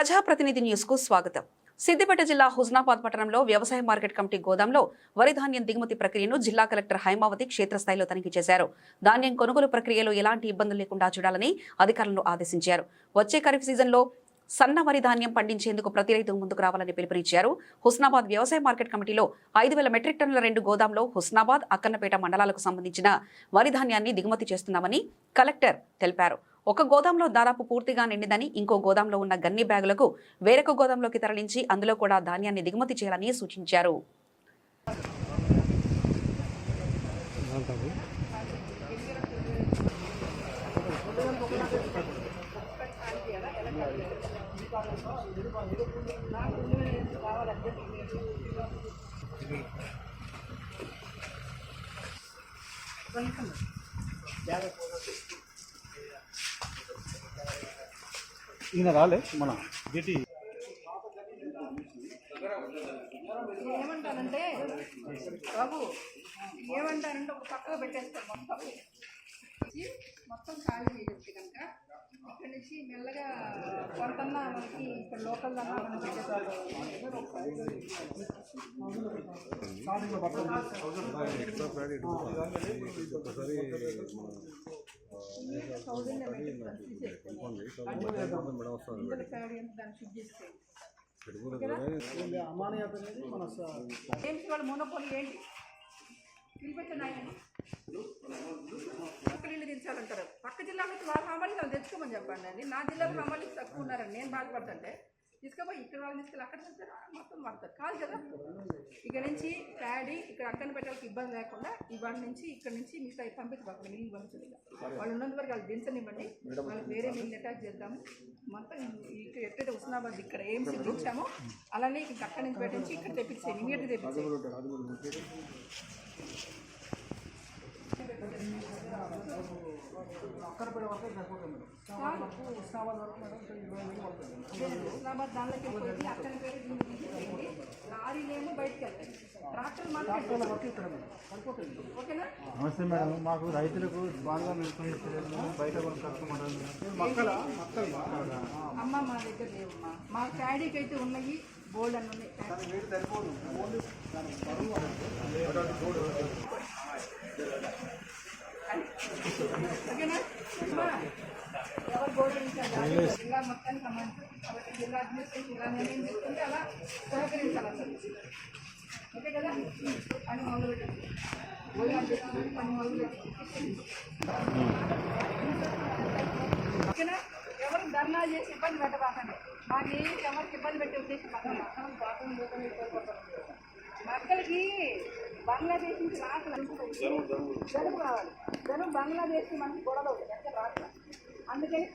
ప్రజాప్రతినిధి న్యూస్ కు స్వాగతం. సిద్దిపేట జిల్లా హుస్నాబాద్ పట్టణంలో వ్యవసాయ మార్కెట్ కమిటీ గోదాంలో వరి ధాన్యం దిగుమతి ప్రక్రియను జిల్లా కలెక్టర్ హైమావతి క్షేత్రస్థాయిలో తనిఖీ చేశారు. ధాన్యం కొనుగోలు ప్రక్రియలో ఎలాంటి ఇబ్బందులు లేకుండా చూడాలని అధికారులను ఆదేశించారు. వచ్చే ఖరీఫ్ సీజన్లో సన్న వరి ధాన్యం పండించేందుకు ప్రతి రైతు ముందుకు రావాలని పిలుపునిచ్చారు. హుస్నాబాద్ వ్యవసాయ మార్కెట్ కమిటీలో 5,000 మెట్రిక్ టన్నుల 2 గోదాంలో హుస్నాబాద్, అక్కన్నపేట మండలాలకు సంబంధించిన వరి ధాన్యాన్ని దిగుమతి చేస్తున్నామని కలెక్టర్ తెలిపారు. ఒక గోదాంలో దాదాపు పూర్తిగా నిండిందని, ఇంకో గోదాంలో ఉన్న గన్ని బ్యాగులకు వేరొక గోదాంలోకి తరలించి అందులో కూడా ధాన్యాన్ని దిగుమతి చేయాలని సూచించారు. ఈయన రాలే మన గిటి ఏమంటానంటే బాబు ఏమంటానంటే ఒక పక్కగా పెట్టేస్తాను మొత్తం ఖాళీ చేసేసి కనుక ఇక్కడ నుంచి మెల్లగా కొంతన్నా మనకి ఇక్కడ లోకల్ అన్నా మనం పెట్టేస్తాం. వాళ్ళ మోనోపోలి ఏంటి పిలిపెట్టిన నీళ్ళు దించాలంటారు. పక్క జిల్లాలో వాళ్ళ హమాలి వాళ్ళు తెచ్చుకోమని చెప్పండి అండి. నా జిల్లాలో హమాలి తక్కువ ఉన్నారని నేను బాధపడుతుంటే తీసుకుపోయి ఇక్కడ వాళ్ళని తీసుకెళ్ళి అక్కడ మొత్తం వాడతారు కాదు కదా. ఇక్కడ నుంచి ప్యాడీ ఇక్కడ అక్కన పెట్టడానికి ఇబ్బంది లేకుండా ఇవాళ నుంచి ఇక్కడ నుంచి మిగతా పంపించబోతుంది. నీళ్ళు పంపించదు వాళ్ళు ఉన్నంత వరకు వాళ్ళు దించనివ్వండి. వాళ్ళకి వేరే నీళ్ళు అటాచ్ చేద్దాము. మొత్తం ఇక్కడ ఎక్కడైతే హుస్నాబాద్ ఇక్కడ ఏం సిద్ధించామో అలానే ఇంక అక్కడి నుంచి పెట్టించి ఇక్కడ తెప్పించేయండి. ఇమీడియట్గా తెప్పించేయండి. హుస్నాబాద్ దానిలోకి వెళ్ళి అక్కడ పేరు లారీలేమో బయటకు వెళ్తాయి. ట్రాక్టర్ మాత్రం ఓకేనా? నమస్తే మేడం, మాకు రైతులకు బాగా బయట అమ్మ మా దగ్గర లేవమ్మా. మా ప్యాడీకి అయితే ఉన్నాయి, బోల్డ్ అని ఉన్నాయి. ఓకేనా? ఎవరు బోర్డు జిల్లా మొత్తానికి సంబంధించి కాబట్టి జిల్లా అడ్మినిస్ట్రేషన్ ఇలా నిర్ణయం తీసుకుంటే అలా సహకరించాలి అసలు. ఓకే కదా? పని మొదలుపెట్టి పని మొదలుపెట్టి ఓకేనా? ఎవరు ధర్నా చేసి ఇబ్బంది పెట్టబాకండి. మాకు ఎవరికి ఇబ్బంది పెట్టే ఉద్దేశం మక్కలకి బంగ్లాదేశ్ నుంచి జనుము రావాలి. జనుము బంగ్లాదేశ్ మనకి గొడవ అవుతుంది ఎక్కడ రాదు. అందుకని